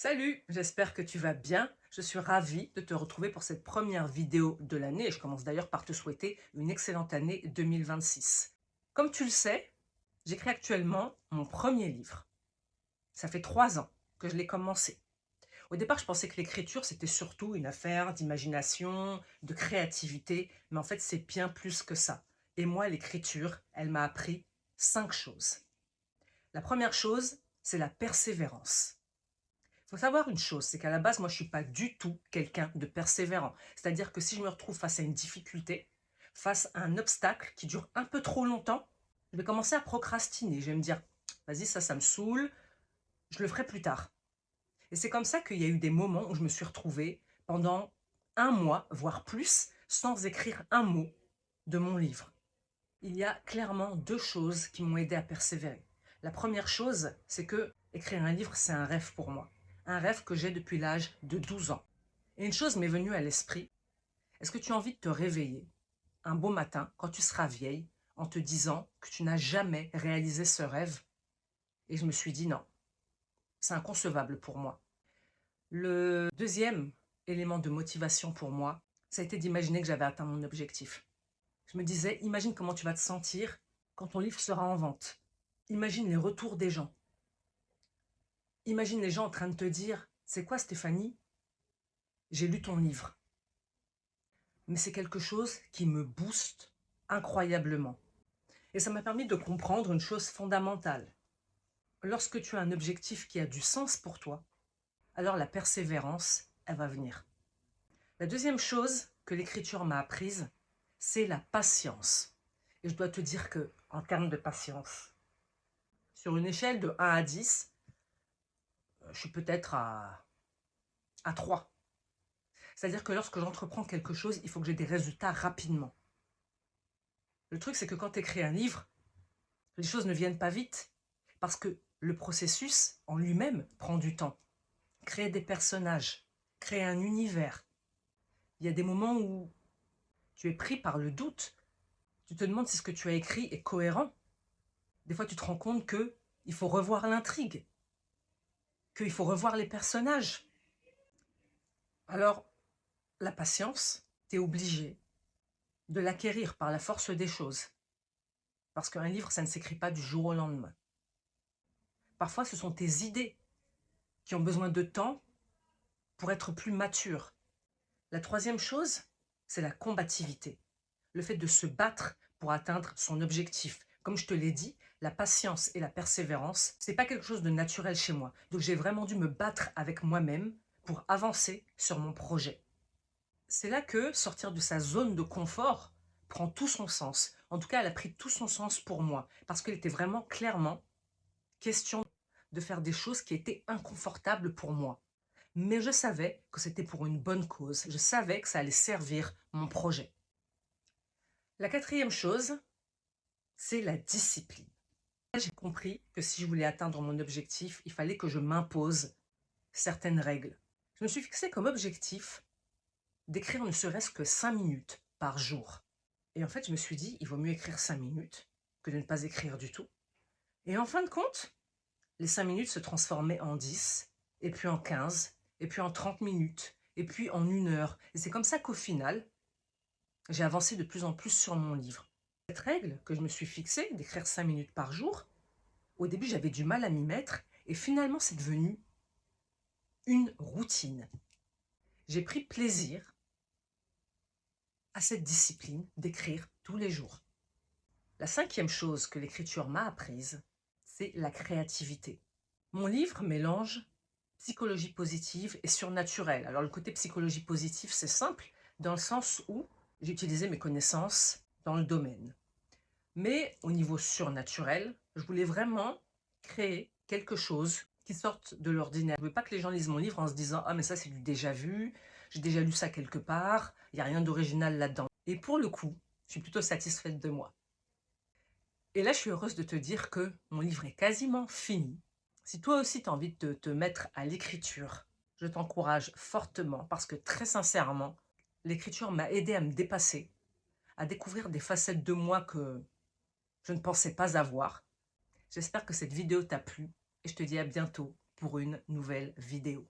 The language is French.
Salut, j'espère que tu vas bien. Je suis ravie de te retrouver pour cette première vidéo de l'année et je commence d'ailleurs par te souhaiter une excellente année 2026. Comme tu le sais, j'écris actuellement mon premier livre. Ça fait 3 ans que je l'ai commencé. Au départ, je pensais que l'écriture, c'était surtout une affaire d'imagination, de créativité, mais en fait, c'est bien plus que ça. Et moi, l'écriture, elle m'a appris 5 choses. La première chose, c'est la persévérance. Il faut savoir une chose, c'est qu'à la base, moi, je ne suis pas du tout quelqu'un de persévérant. C'est-à-dire que si je me retrouve face à une difficulté, face à un obstacle qui dure un peu trop longtemps, je vais commencer à procrastiner. Je vais me dire, vas-y, ça me saoule, je le ferai plus tard. Et c'est comme ça qu'il y a eu des moments où je me suis retrouvée pendant un mois, voire plus, sans écrire un mot de mon livre. Il y a clairement 2 choses qui m'ont aidé à persévérer. La première chose, c'est que écrire un livre, c'est un rêve pour moi. Un rêve que j'ai depuis l'âge de 12 ans. Et une chose m'est venue à l'esprit. Est-ce que tu as envie de te réveiller un beau matin, quand tu seras vieille, en te disant que tu n'as jamais réalisé ce rêve? Et je me suis dit non, c'est inconcevable pour moi. Le deuxième élément de motivation pour moi, ça a été d'imaginer que j'avais atteint mon objectif. Je me disais, imagine comment tu vas te sentir quand ton livre sera en vente. Imagine les retours des gens. Imagine les gens en train de te dire, c'est quoi Stéphanie? J'ai lu ton livre. Mais c'est quelque chose qui me booste incroyablement. Et ça m'a permis de comprendre une chose fondamentale. Lorsque tu as un objectif qui a du sens pour toi, alors la persévérance, elle va venir. La deuxième chose que l'écriture m'a apprise, c'est la patience. Et je dois te dire que, en termes de patience, sur une échelle de 1 à 10, je suis peut-être à 3. C'est-à-dire que lorsque j'entreprends quelque chose, il faut que j'ai des résultats rapidement. Le truc, c'est que quand tu écris un livre, les choses ne viennent pas vite. Parce que le processus en lui-même prend du temps. Créer des personnages, créer un univers. Il y a des moments où tu es pris par le doute. Tu te demandes si ce que tu as écrit est cohérent. Des fois, tu te rends compte qu'il faut revoir l'intrigue, qu'il faut revoir les personnages. Alors, la patience, tu es obligé de l'acquérir par la force des choses. Parce qu'un livre, ça ne s'écrit pas du jour au lendemain. Parfois, ce sont tes idées qui ont besoin de temps pour être plus matures. La troisième chose, c'est la combativité. Le fait de se battre pour atteindre son objectif. Comme je te l'ai dit, la patience et la persévérance, c'est pas quelque chose de naturel chez moi. Donc j'ai vraiment dû me battre avec moi-même pour avancer sur mon projet. C'est là que sortir de sa zone de confort prend tout son sens. En tout cas, elle a pris tout son sens pour moi. Parce qu'il était vraiment clairement question de faire des choses qui étaient inconfortables pour moi. Mais je savais que c'était pour une bonne cause. Je savais que ça allait servir mon projet. La quatrième chose, c'est la discipline. J'ai compris que si je voulais atteindre mon objectif, il fallait que je m'impose certaines règles. Je me suis fixé comme objectif d'écrire ne serait-ce que 5 minutes par jour. Et en fait, je me suis dit, il vaut mieux écrire 5 minutes que de ne pas écrire du tout. Et en fin de compte, les 5 minutes se transformaient en 10, et puis en 15, et puis en 30 minutes, et puis en 1 heure. Et c'est comme ça qu'au final, j'ai avancé de plus en plus sur mon livre. Cette règle que je me suis fixée, d'écrire 5 minutes par jour, au début j'avais du mal à m'y mettre, et finalement c'est devenu une routine. J'ai pris plaisir à cette discipline d'écrire tous les jours. La cinquième chose que l'écriture m'a apprise, c'est la créativité. Mon livre mélange psychologie positive et surnaturelle. Alors le côté psychologie positive, c'est simple, dans le sens où j'ai utilisé mes connaissances dans le domaine. Mais au niveau surnaturel, je voulais vraiment créer quelque chose qui sorte de l'ordinaire. Je ne veux pas que les gens lisent mon livre en se disant « Ah mais ça c'est du déjà vu, j'ai déjà lu ça quelque part, il n'y a rien d'original là-dedans ». Et pour le coup, je suis plutôt satisfaite de moi. Et là, je suis heureuse de te dire que mon livre est quasiment fini. Si toi aussi tu as envie de te mettre à l'écriture, je t'encourage fortement parce que très sincèrement, l'écriture m'a aidé à me dépasser, à découvrir des facettes de moi que je ne pensais pas avoir. J'espère que cette vidéo t'a plu et je te dis à bientôt pour une nouvelle vidéo.